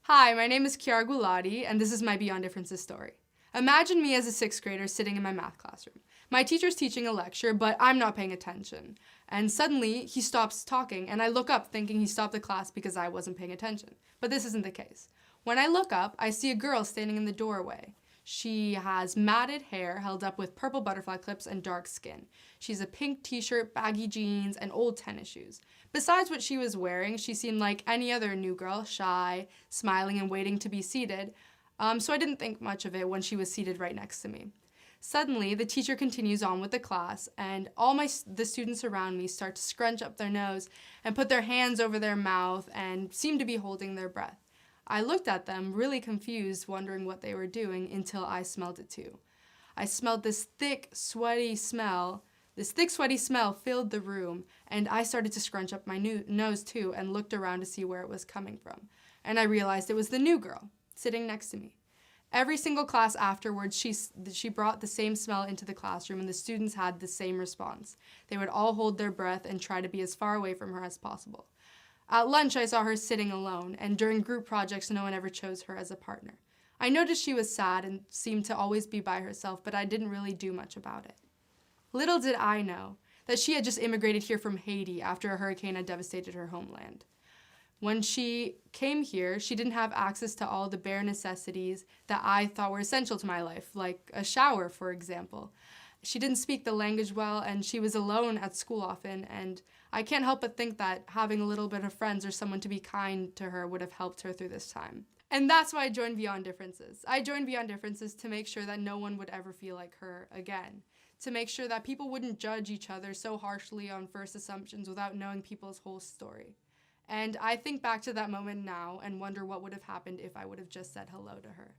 Hi, my name is Kiara BD, and this is my Beyond Differences story. Imagine me as a sixth grader sitting in my math classroom. My teacher's teaching a lecture, but I'm not paying attention. And suddenly, he stops talking, and I look up thinking he stopped the class because I wasn't paying attention. But this isn't the case. When I look up, I see a girl standing in the doorway. She has matted hair held up with purple butterfly clips and dark skin. She's a pink t-shirt, baggy jeans, and old tennis shoes. Besides what she was wearing, she seemed like any other new girl, shy, smiling, and waiting to be seated. So I didn't think much of it when she was seated right next to me. Suddenly, the teacher continues on with the class, and the students around me start to scrunch up their nose and put their hands over their mouth and seem to be holding their breath. I looked at them, really confused, wondering what they were doing, until I smelled it too. I smelled this thick, sweaty smell. This thick, sweaty smell filled the room, and I started to scrunch up my nose too and looked around to see where it was coming from. And I realized it was the new girl sitting next to me. Every single class afterwards, she brought the same smell into the classroom, and the students had the same response. They would all hold their breath and try to be as far away from her as possible. At lunch, I saw her sitting alone, and during group projects, no one ever chose her as a partner. I noticed she was sad and seemed to always be by herself, but I didn't really do much about it. Little did I know that she had just immigrated here from Haiti after a hurricane had devastated her homeland. When she came here, she didn't have access to all the bare necessities that I thought were essential to my life, like a shower, for example. She didn't speak the language well, and she was alone at school often, and I can't help but think that having a little bit of friends or someone to be kind to her would have helped her through this time. And that's why I joined Beyond Differences. I joined Beyond Differences to make sure that no one would ever feel like her again, to make sure that people wouldn't judge each other so harshly on first assumptions without knowing people's whole story. And I think back to that moment now and wonder what would have happened if I would have just said hello to her.